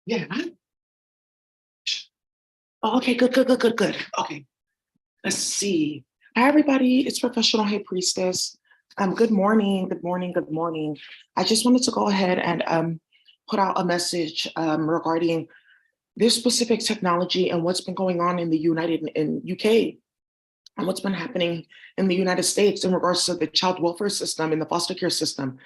Yeah. Oh, okay, good, good, good, good, good. Okay, let's see. Hi, everybody. It's Professional Hey Priestess. Good morning, good morning, good morning. I just wanted to go ahead and put out a message regarding this specific technology and what's been going on in the in UK and what's been happening in the United States in regards to the child welfare system and the foster care system.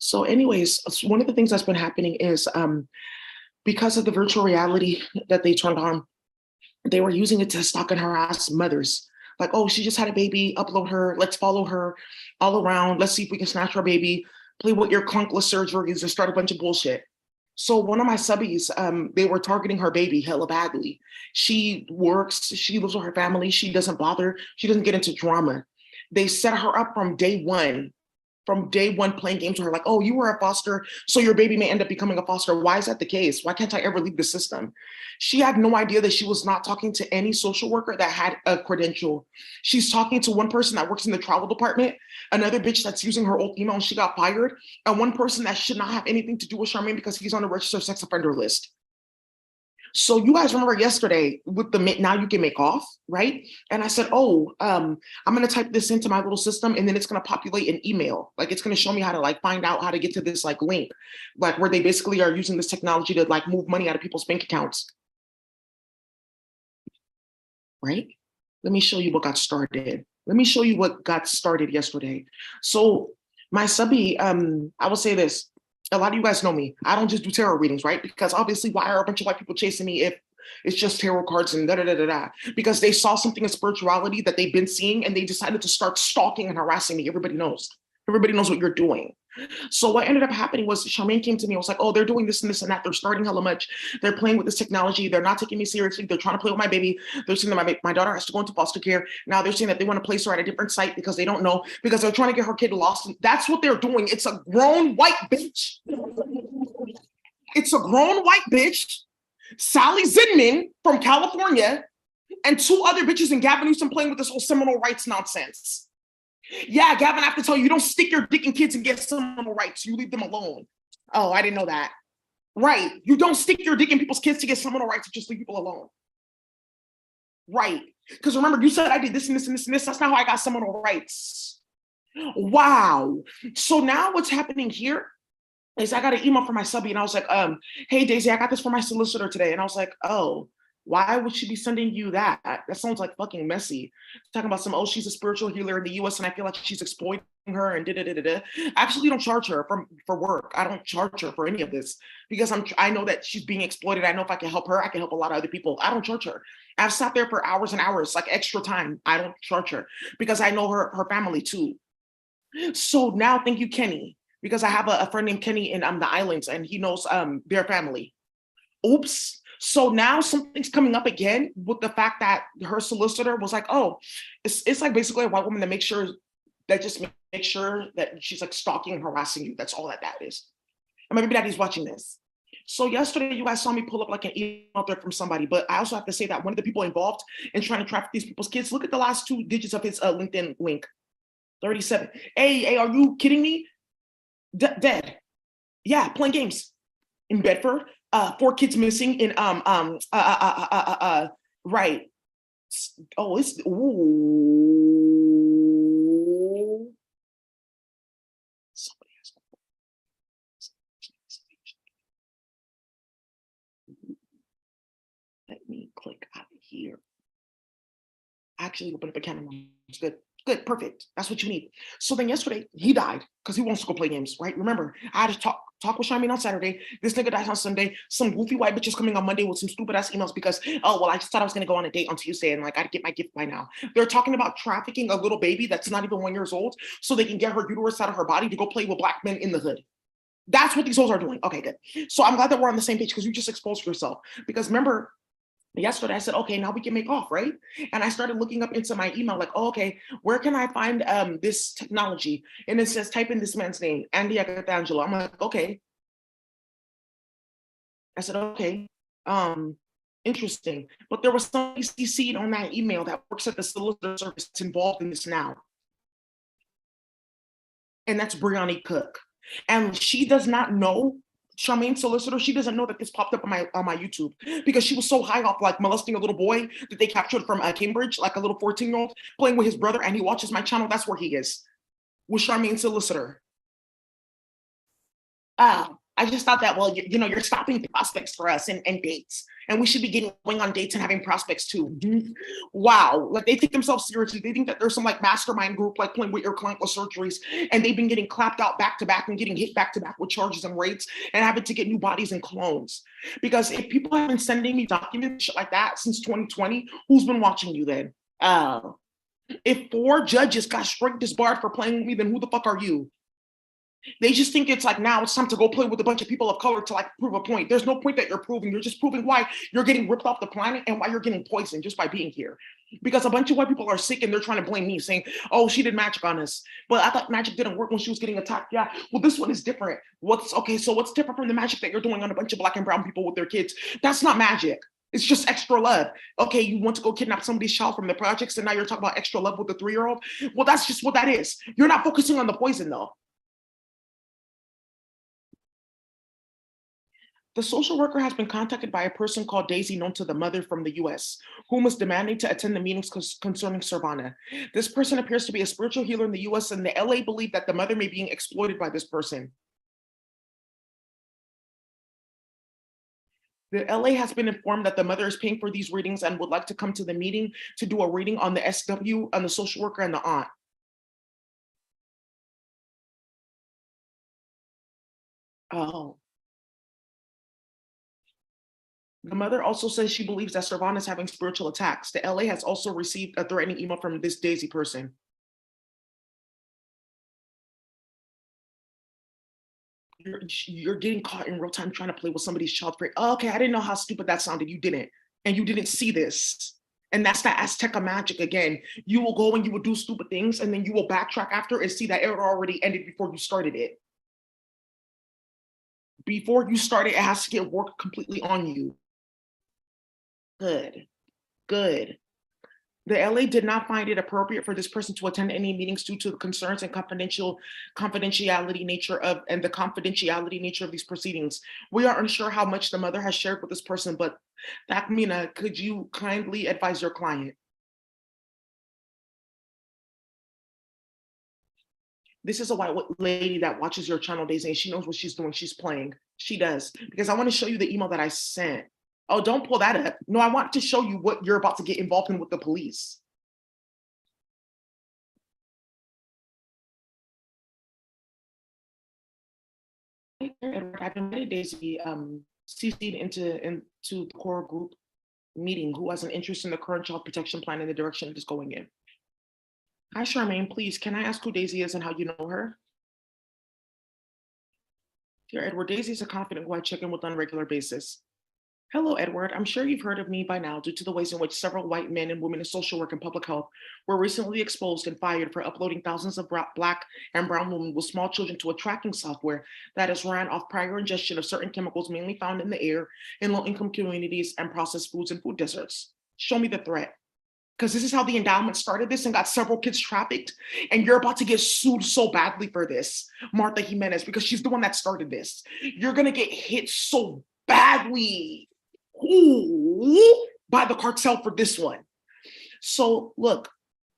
So anyways, one of the things that's been happening is because of the virtual reality that they turned on, they were using it to stalk and harass mothers. Like, oh, she just had a baby, upload her, let's follow her all around. Let's see if we can snatch her baby, play with your clunkless surgeries and start a bunch of bullshit. So one of my subbies, they were targeting her baby hella badly. She works, she lives with her family, she doesn't bother, she doesn't get into drama. They set her up from day one playing games with her, like, oh, you were a foster, so your baby may end up becoming a foster. Why is that the case? Why can't I ever leave the system? She had no idea that she was not talking to any social worker that had a credential. She's talking to one person that works in the travel department, another bitch that's using her old email and she got fired, and one person that should not have anything to do with Charmaine because he's on the registered sex offender list. So you guys remember yesterday with the now you can make off, right? And I said, oh, I'm gonna type this into my little system and then it's gonna populate an email. Like it's gonna show me how to like find out how to get to this like link, like where they basically are using this technology to like move money out of people's bank accounts, right? Let me show you what got started. Let me show you what got started yesterday. So my subby, I will say this, a lot of you guys know me. I don't just do tarot readings, right? Because obviously, why are a bunch of white people chasing me if it's just tarot cards and da da da da da? Because they saw something in spirituality that they've been seeing and they decided to start stalking and harassing me. Everybody knows. Everybody knows what you're doing. So what ended up happening was Charmaine came to me and was like, oh, they're doing this and this and that. They're starting hella much. They're playing with this technology. They're not taking me seriously. They're trying to play with my baby. They're saying that my daughter has to go into foster care. Now they're saying that they want to place her at a different site because they don't know, because they're trying to get her kid lost. And that's what they're doing. It's a grown white bitch. It's a grown white bitch, Sally Zinman from California, and two other bitches in Gavin Newsom playing with this whole Seminole rights nonsense. Yeah, Gavin, I have to tell you, you don't stick your dick in kids and get seminal rights. You leave them alone. Oh, I didn't know that. Right. You don't stick your dick in people's kids to get seminal rights and just leave people alone. Right. Because remember, you said I did this and this and this and this. That's not how I got seminal rights. Wow. So now what's happening here is I got an email from my subby and I was like, hey Daisy, I got this from my solicitor today. And I was like, oh, why would she be sending you that? That sounds like fucking messy. Talking about some, oh, she's a spiritual healer in the US and I feel like she's exploiting her and da-da-da-da-da. I actually don't charge her for work. I don't charge her for any of this because I know that she's being exploited. I know if I can help her, I can help a lot of other people. I don't charge her. I've sat there for hours and hours, like extra time. I don't charge her because I know her family too. So now thank you, Kenny, because I have a friend named Kenny in the islands and he knows their family. Oops. So now something's coming up again with the fact that her solicitor was like, oh, it's like basically a white woman that makes sure that just make sure that she's like stalking and harassing you. That's all that is. And my baby daddy's watching this. So yesterday, you guys saw me pull up like an email thread from somebody, but I also have to say that one of the people involved in trying to traffic these people's kids, look at the last two digits of his LinkedIn link, 37. Hey, are you kidding me? Dead. Yeah, playing games in Bedford. 4 kids missing in right. Oh, it's ooh. Somebody has. Let me click out of here. Actually, open up a camera. It's good. Good, perfect. That's what you need. So then yesterday, he died because he wants to go play games, right? Remember, I had to talk with Charmaine on Saturday. This nigga dies on Sunday. Some goofy white bitches coming on Monday with some stupid ass emails because, oh, well, I just thought I was going to go on a date on Tuesday and like I'd get my gift by now. They're talking about trafficking a little baby that's not even 1 year old so they can get her uterus out of her body to go play with black men in the hood. That's what these hoes are doing. Okay, good. So I'm glad that we're on the same page because you just exposed yourself. Because remember, yesterday I said, okay, now we can make off, right? And I started looking up into my email, like, oh, okay, where can I find this technology? And it says, type in this man's name, Andy Agatangelo. I'm like, okay. I said, okay, interesting. But there was somebody CC'd on that email that works at the solicitor service that's involved in this now. and that's Brianni Cook. And she does not know, Charmaine Solicitor, she doesn't know that this popped up on my YouTube because she was so high off like molesting a little boy that they captured from Cambridge, like a little 14-year-old playing with his brother, and he watches my channel. That's where he is, with Charmaine Solicitor. I just thought that, well, you know, you're stopping prospects for us and dates, and we should be going on dates and having prospects too. Wow, like they take themselves seriously. They think that there's some like mastermind group like playing with your client with surgeries, and they've been getting clapped out back to back and getting hit back to back with charges and rates and having to get new bodies and clones. Because if people have been sending me documents shit like that since 2020, who's been watching you then? If 4 judges got straight disbarred for playing with me, then who the fuck are you? They just think it's like now it's time to go play with a bunch of people of color to like prove a point. There's no point that you're proving. You're just proving why you're getting ripped off the planet and why you're getting poisoned just by being here. Because a bunch of white people are sick and they're trying to blame me, saying, "Oh, she did magic on us." But I thought magic didn't work when she was getting attacked. Yeah. Well, this one is different. What's okay? So what's different from the magic that you're doing on a bunch of black and brown people with their kids? That's not magic. It's just extra love. Okay, you want to go kidnap somebody's child from the projects, and now you're talking about extra love with the 3-year-old. Well, that's just what that is. You're not focusing on the poison though. The social worker has been contacted by a person called Daisy, known to the mother from the US, whom is demanding to attend the meetings concerning Servana. This person appears to be a spiritual healer in the US, and the LA believe that the mother may be being exploited by this person. The LA has been informed that the mother is paying for these readings and would like to come to the meeting to do a reading on the SW, on the social worker and the aunt. Oh. The mother also says she believes that Servana is having spiritual attacks. The LA has also received a threatening email from this Daisy person. You're getting caught in real time trying to play with somebody's child free. Oh, okay, I didn't know how stupid that sounded. You didn't. And you didn't see this. And that's that Azteca magic again. You will go and you will do stupid things, and then you will backtrack after and see that it already ended before you started it. Before you started, it has to get worked completely on you. Good. Good. The LA did not find it appropriate for this person to attend any meetings due to the concerns and confidentiality nature of and the confidentiality nature of these proceedings. We are unsure how much the mother has shared with this person, but Takmina, could you kindly advise your client? This is a white lady that watches your channel, Daisy, and she knows what she's doing. She's playing. She does. Because I want to show you the email that I sent. Oh, don't pull that up. No, I want to show you what you're about to get involved in with the police. I've invited Daisy CC'd into the core group meeting who has an interest in the current child protection plan and the direction it is going in. Hi, Charmaine, please, can I ask who Daisy is and how you know her? Dear Edward, Daisy is a confidant who I check in with on a regular basis. Hello, Edward. I'm sure you've heard of me by now due to the ways in which several white men and women in social work and public health were recently exposed and fired for uploading thousands of Black and brown women with small children to a tracking software that is ran off prior ingestion of certain chemicals mainly found in the air in low-income communities and processed foods and food deserts. Show me the threat. Because this is how the endowment started this and got several kids trafficked. And you're about to get sued so badly for this, Martha Jimenez, because she's the one that started this. You're going to get hit so badly. Ooh, by the cartel for this one. So look,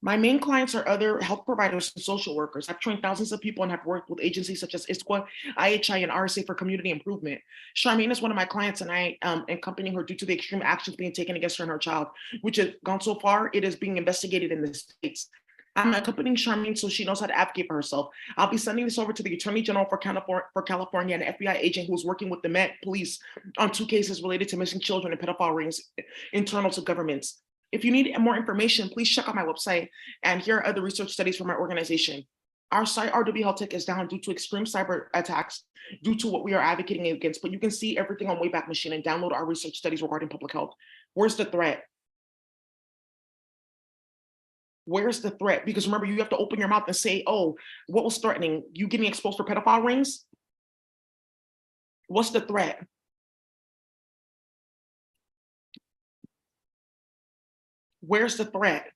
my main clients are other health providers and social workers. I've trained thousands of people and have worked with agencies such as ISQA, IHI, and RSA for community improvement. Charmaine is one of my clients, and I am accompanying her due to the extreme actions being taken against her and her child, which has gone so far, it is being investigated in the States. I'm accompanying Charmaine so she knows how to advocate for herself. I'll be sending this over to the Attorney General for California and an FBI agent who is working with the Met Police on 2 cases related to missing children and pedophile rings internal to governments. If you need more information, please check out my website, and here are other research studies from my organization. Our site, RW Health Tech, is down due to extreme cyber attacks due to what we are advocating against, but you can see everything on Wayback Machine and download our research studies regarding public health. Where's the threat? Where's the threat? Because remember, you have to open your mouth and say, oh, what was threatening? You getting exposed for pedophile rings? What's the threat? Where's the threat?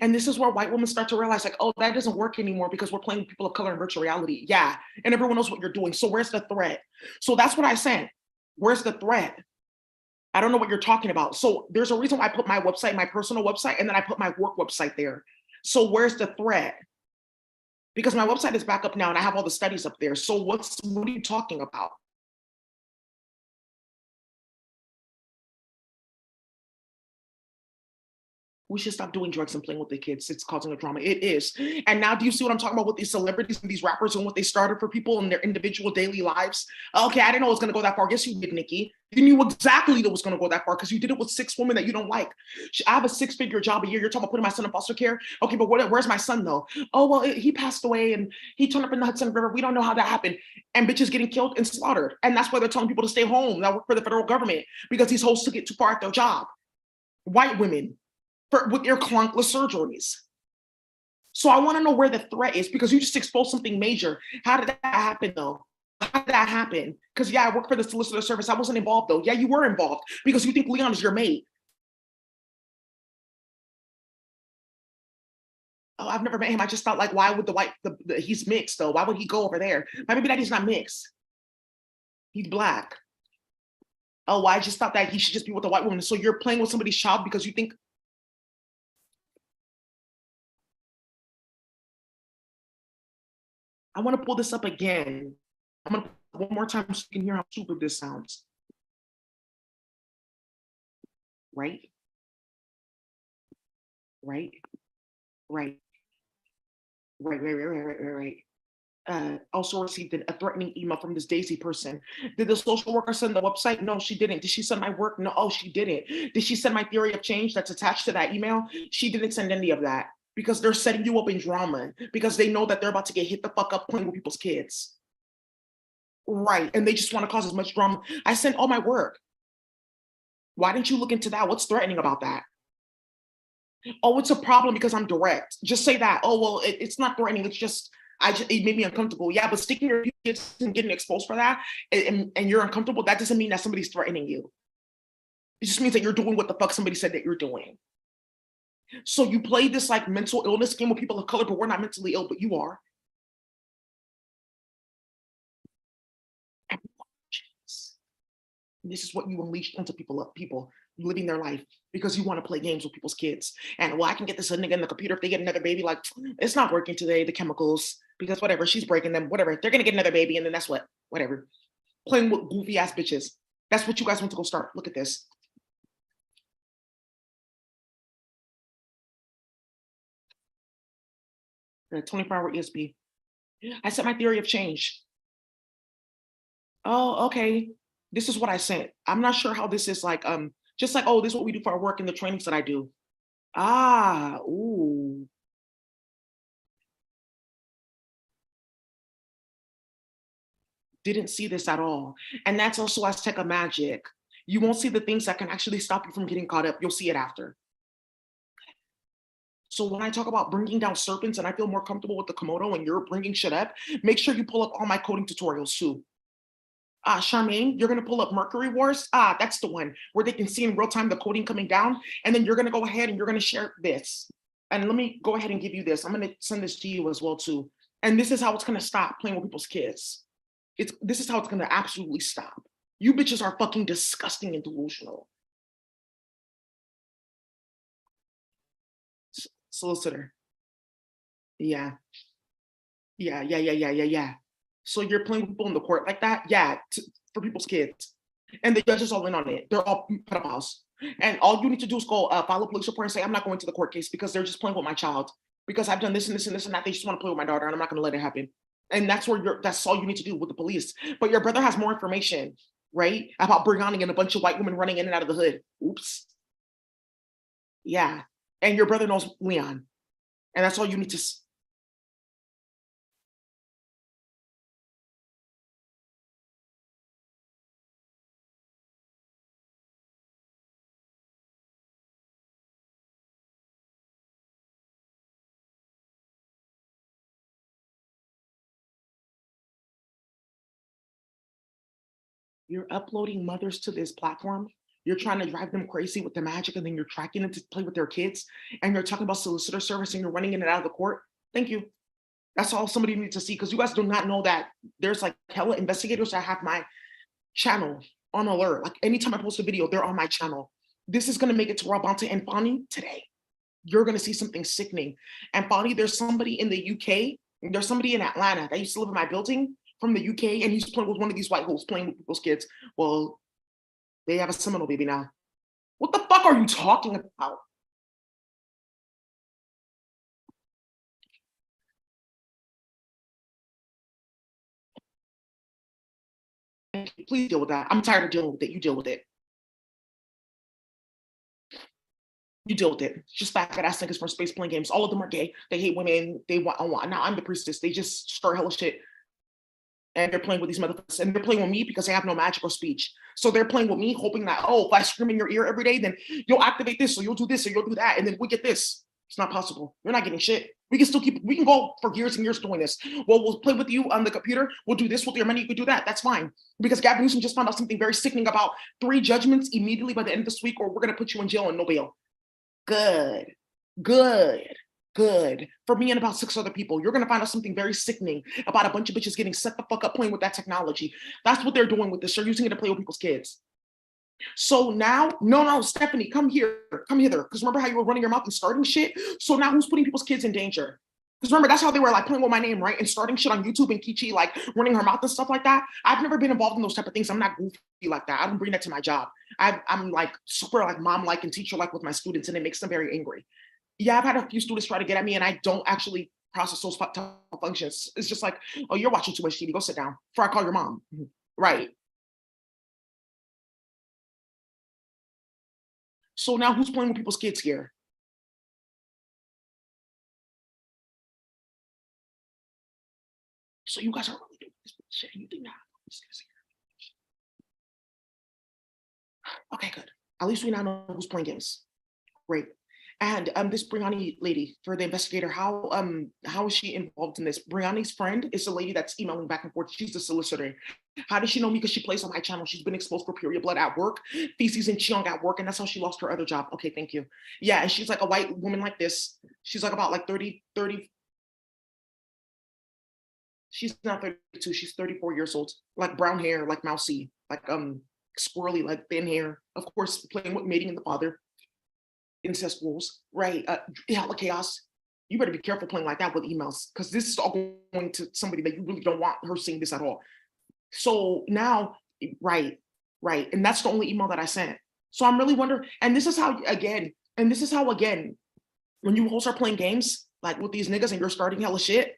And this is where white women start to realize, like, oh, that doesn't work anymore because we're playing with people of color in virtual reality. Yeah. And everyone knows what you're doing. So where's the threat? So that's what I said. Where's the threat? I don't know what you're talking about. So there's a reason why I put my website, my personal website, and then I put my work website there. So where's the threat? Because my website is back up now and I have all the studies up there. So what are you talking about? We should stop doing drugs and playing with the kids. It's causing a drama. It is. And now do you see what I'm talking about with these celebrities and these rappers and what they started for people in their individual daily lives? Okay, I didn't know it was going to go that far. Guess you did, Nikki. You knew exactly that it was going to go that far because you did it with 6 women that you don't like. I have a 6-figure job a year. You're talking about putting my son in foster care? Okay, but where's my son though? Oh, well, he passed away and he turned up in the Hudson River. We don't know how that happened. And bitches getting killed and slaughtered. And that's why they're telling people to stay home that work for the federal government because these hoes took it too far at their job. White women with your clunkless surgeries. So I want to know where the threat is because you just exposed something major. How did that happen though? How did that happen? Because yeah, I work for the solicitor service. I wasn't involved though. Yeah, you were involved because you think Leon is your mate. Oh, I've never met him. I just thought like, why would he's mixed though? Why would he go over there? My baby daddy's not mixed. He's black. Oh, I just thought that he should just be with a white woman. So you're playing with somebody's child because you think. I want to pull this up again. I'm going to one more time so you can hear how stupid this sounds. Right? Right? Right. Right. Also received a threatening email from this Daisy person. Did the social worker send the website? No, she didn't. Did she send my work? No, oh, she didn't. Did she send my theory of change that's attached to that email? She didn't send any of that because they're setting you up in drama because they know that they're about to get hit the fuck up playing with people's kids. Right. And they just want to cause as much drama. I sent all my work. Why didn't you look into that? What's threatening about that? Oh, it's a problem because I'm direct. Just say that. Oh, well, it's not threatening. It's just, it made me uncomfortable. Yeah, but sticking your kids and getting exposed for that and you're uncomfortable, that doesn't mean that somebody's threatening you. It just means that you're doing what the fuck somebody said that you're doing. So you play this like mental illness game with people of color, but we're not mentally ill, but you are. And this is what you unleashed onto people living their life because you want to play games with people's kids. And well, I can get this nigga in the computer if they get another baby. Like it's not working today. The chemicals because whatever she's breaking them. Whatever they're gonna get another baby, and then that's what whatever. Playing with goofy ass bitches. That's what you guys want to go start. Look at this. 24-hour ESP. I set my theory of change. Oh, okay. This is what I sent. I'm not sure how this is like. Just like oh, this is what we do for our work and the trainings that I do. Ah, ooh. Didn't see this at all. And that's also Azteca magic. You won't see the things that can actually stop you from getting caught up. You'll see it after. So when I talk about bringing down serpents and I feel more comfortable with the Komodo and you're bringing shit up, make sure you pull up all my coding tutorials too. Charmaine, you're gonna pull up Mercury Wars. That's the one where they can see in real time the coding coming down. And then you're gonna go ahead and you're gonna share this. And let me go ahead and give you this. I'm gonna send this to you as well too. And this is how it's gonna stop playing with people's kids. This is how it's gonna absolutely stop. You bitches are fucking disgusting and delusional. Solicitor. Yeah. Yeah. So you're playing with people in the court like that? Yeah, for people's kids. And the judges all in on it. They're all pedophiles. And all you need to do is go file a police report and say, I'm not going to the court case because they're just playing with my child. Because I've done this and this and this and that. They just want to play with my daughter and I'm not going to let it happen. And that's all you need to do with the police. But your brother has more information, right? About Brianna and a bunch of white women running in and out of the hood. Oops. Yeah. And your brother knows Leon. And that's all you need to. You're uploading mothers to this platform You're trying to drive them crazy with the magic, and then you're tracking them to play with their kids, and you're talking about solicitor service, and you're running in and out of the court. Thank you. That's all somebody needs to see, because you guys do not know that there's like hella investigators that have my channel on alert. Like anytime I post a video, they're on my channel. This is gonna make it to Rabanta and Fani today. You're gonna see something sickening. And Fani, there's somebody in the UK, there's somebody in Atlanta that used to live in my building from the UK, and he's playing with one of these white holes, playing with people's kids. Well, they have a Seminole baby now. What the fuck are you talking about? Please deal with that. I'm tired of dealing with it. You deal with it. You deal with it. Just fat ass niggas from space playing games. All of them are gay. They hate women. They want. Now I'm the priestess. They just start hella shit. And they're playing with these motherfuckers. And they're playing with me because they have no magic or speech. So they're playing with me, hoping that, oh, if I scream in your ear every day, then you'll activate this, or you'll do this, or you'll do that. And then we get this. It's not possible. You're not getting shit. We can still we can go for years and years doing this. Well, we'll play with you on the computer. We'll do this with your money. You can do that. That's fine. Because Gavin Newsom just found out something very sickening about 3 judgments immediately by the end of this week, or we're going to put you in jail and no bail. Good, good, good. For me and about 6 other people, you're gonna find out something very sickening about a bunch of bitches getting set the fuck up playing with that technology. That's what they're doing with this. They're using it to play with people's kids. So now, no, Stephanie, come here, come hither. Because remember how you were running your mouth and starting shit? So now who's putting people's kids in danger? Because remember, that's how they were like playing with my name, right? And starting shit on YouTube and Kichi, like running her mouth and stuff like that. I've never been involved in those type of things. I'm not goofy like that. I don't bring that to my job. I'm like super like mom-like and teacher-like with my students, and it makes them very angry. Yeah, I've had a few students try to get at me, and I don't actually process those functions. It's just like, oh, you're watching too much TV. Go sit down before I call your mom. Right. So now who's playing with people's kids here? So you guys are really doing this shit. You think not? Okay, good. At least we now know who's playing games. Great. And this Brianni lady for the investigator, how is she involved in this? Brianni's friend is the lady that's emailing back and forth. She's the solicitor. How does she know me? Because she plays on my channel. She's been exposed for period blood at work, feces and cheong at work, and that's how she lost her other job. Okay, thank you. Yeah, and she's like a white woman like this. She's like about like 30. She's not 32. She's 34 years old. Like brown hair, like mousy, like squirrely, like thin hair. Of course, playing with mating and the father. Incest wolves, right? Hella chaos. You better be careful playing like that with emails, because this is all going to somebody that you really don't want her seeing this at all. So now, right, and that's the only email that I sent. So I'm really wondering, and this is how again, when you hosts are playing games like with these niggas and you're starting hella shit,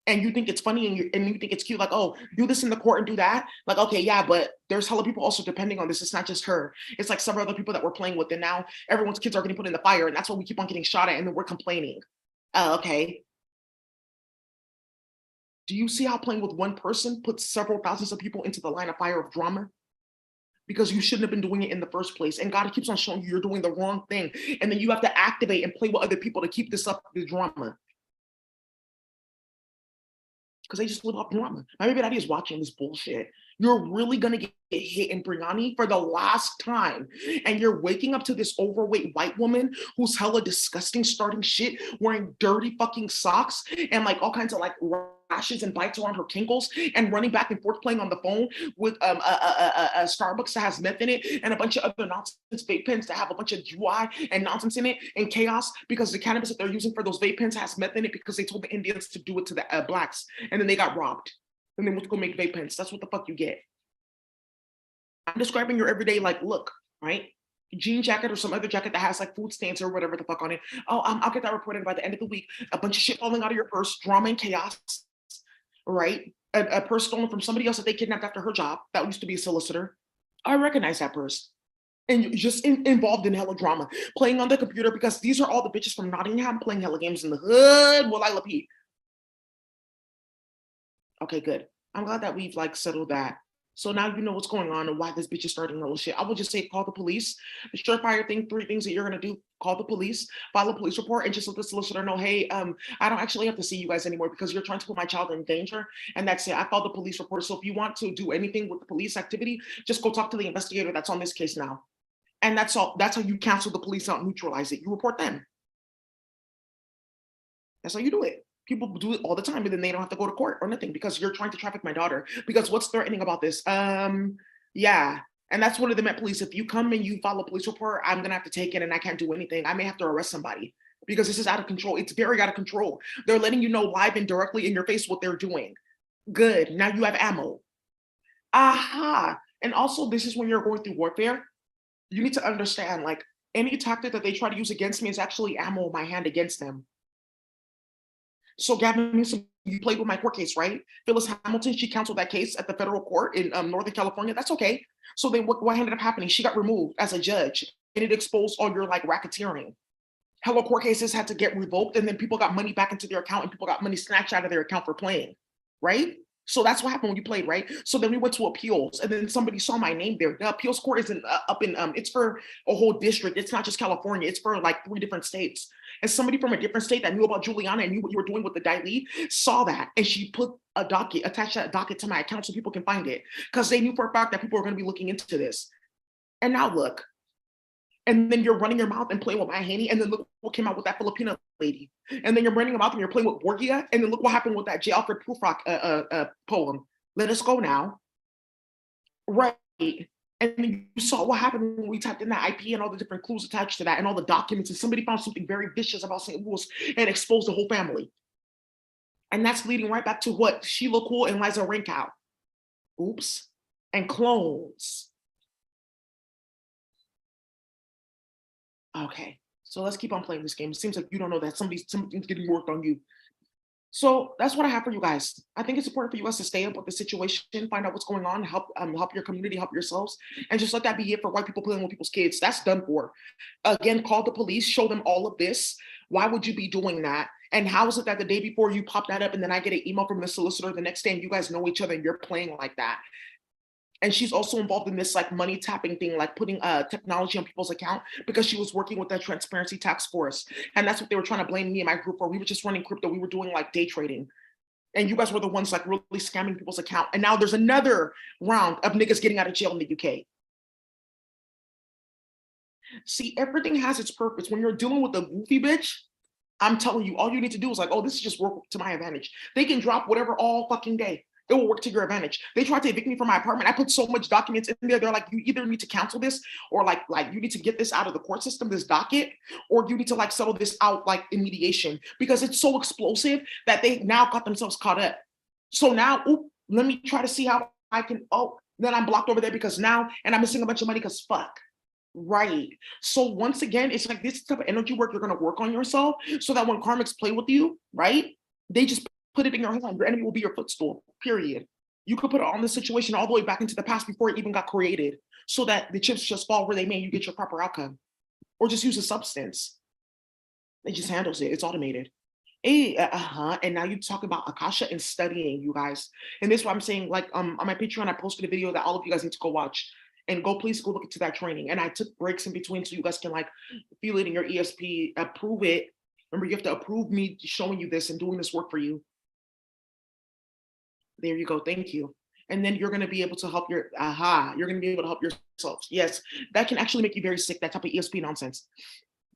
and you think it's funny and you think it's cute, like, oh, do this in the court and do that. Like, okay, yeah, but there's hella people also depending on this. It's not just her. It's like several other people that we're playing with, and now everyone's kids are getting put in the fire, and that's why we keep on getting shot at, and then we're complaining. Okay. Do you see how playing with one person puts several thousands of people into the line of fire of drama? Because you shouldn't have been doing it in the first place. And God keeps on showing you you're doing the wrong thing. And then you have to activate and play with other people to keep this up, the drama. Because they just live off drama. My baby daddy is watching this bullshit. You're really gonna get hit in Brianni for the last time. And you're waking up to this overweight white woman who's hella disgusting, starting shit, wearing dirty fucking socks and like all kinds of like rashes and bites around her kinkles, and running back and forth playing on the phone with a Starbucks that has meth in it, and a bunch of other nonsense vape pens that have a bunch of UI and nonsense in it, and chaos because the cannabis that they're using for those vape pens has meth in it because they told the Indians to do it to the blacks, and then they got robbed. And they went to go make vape pens. That's what the fuck you get. I'm describing your everyday like look, right? Jean jacket or some other jacket that has like food stamps or whatever the fuck on it. Oh, I'll get that reported by the end of the week. A bunch of shit falling out of your purse, drama and chaos, right? A purse stolen from somebody else that they kidnapped after her job that used to be a solicitor. I recognize that purse. And you're just involved in hella drama, playing on the computer, because these are all the bitches from Nottingham playing hella games in the hood. Well, I love Pete. Okay, good. I'm glad that we've like settled that. So now you know what's going on and why this bitch is starting all shit. I would just say call the police. The surefire thing, 3 things that you're gonna do: call the police, file a police report, and just let the solicitor know, hey, I don't actually have to see you guys anymore because you're trying to put my child in danger. And that's it. I filed the police report. So if you want to do anything with the police activity, just go talk to the investigator that's on this case now. And that's all. That's how you cancel the police out, neutralize it. You report them. That's how you do it. People do it all the time, and then they don't have to go to court or nothing because you're trying to traffic my daughter. Because what's threatening about this? Yeah. And that's one of the Met Police. If you come and you file a police report, I'm gonna have to take it and I can't do anything. I may have to arrest somebody because this is out of control. It's very out of control. They're letting you know live and directly in your face what they're doing. Good. Now you have ammo. Aha. And also, this is when you're going through warfare. You need to understand, like, any tactic that they try to use against me is actually ammo in my hand against them. So Gavin Newsom, you played with my court case, right? Phyllis Hamilton, she counseled that case at the federal court in Northern California. That's okay. So then what ended up happening? She got removed as a judge and it exposed all your like racketeering. Hello court cases had to get revoked and then people got money back into their account and people got money snatched out of their account for playing, right? So that's what happened when you played, right? So then we went to appeals and then somebody saw my name there. The appeals court isn't up in, it's for a whole district. It's not just California. It's for like 3 different states. And somebody from a different state that knew about Juliana and knew what you were doing with the Daily saw that. And she put a docket, attached that docket to my account so people can find it. Because they knew for a fact that people were going to be looking into this. And now look. And then you're running your mouth and playing with my Haney. And then look what came out with that Filipina lady. And then you're running your mouth and you're playing with Borgia. And then look what happened with that J. Alfred Prufrock poem. Let us go now. Right. And you saw what happened when we typed in that IP and all the different clues attached to that and all the documents. And somebody found something very vicious about St. Louis and exposed the whole family. And that's leading right back to what Sheila Cool and Liza Rinkow. Oops. And clones. Okay, so let's keep on playing this game. It seems like you don't know that something's getting worked on you. So that's what I have for you guys. I think it's important for you guys to stay up with the situation, find out what's going on, help your community, help yourselves, and just let that be it for white people playing with people's kids. That's done for. Again, call the police, show them all of this. Why would you be doing that? And how is it that the day before you pop that up and then I get an email from the solicitor the next day and you guys know each other and you're playing like that? And she's also involved in this like money tapping thing, like putting technology on people's account because she was working with the transparency task force. And that's what they were trying to blame me and my group for. We were just running crypto. We were doing like day trading. And you guys were the ones like really scamming people's account. And now there's another round of niggas getting out of jail in the UK. See, everything has its purpose. When you're dealing with a goofy bitch, I'm telling you, all you need to do is like, oh, this is just work to my advantage. They can drop whatever all fucking day. It will work to your advantage. They tried to evict me from my apartment. I put so much documents in there. They're like, you either need to cancel this or like you need to get this out of the court system, this docket, or you need to like settle this out like in mediation because it's so explosive that they now got themselves caught up. So now, let me try to see how I can, then I'm blocked over there because now, and I'm missing a bunch of money because fuck. Right. So once again, it's like this type of energy work you're going to work on yourself so that when karmics play with you, right, they just put it in your hand. Your enemy will be your footstool, period. You could put it on the situation all the way back into the past before it even got created so that the chips just fall where they may, you get your proper outcome. Or just use a substance. It just handles it. It's automated. And now you talk about Akasha and studying, you guys. And this is why I'm saying, like, on my Patreon, I posted a video that all of you guys need to go watch. And please go look into that training. And I took breaks in between so you guys can like feel it in your ESP, approve it. Remember, you have to approve me showing you this and doing this work for you. There you go. Thank you. And then you're going to be able to help you're going to be able to help yourselves. Yes, that can actually make you very sick, that type of ESP nonsense.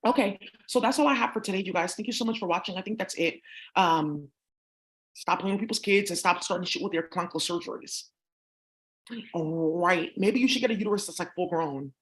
Okay, so that's all I have for today, you guys. Thank you so much for watching. I think that's it. Stop playing with people's kids and stop starting shit with their clunkless surgeries. All right, maybe you should get a uterus that's like full grown.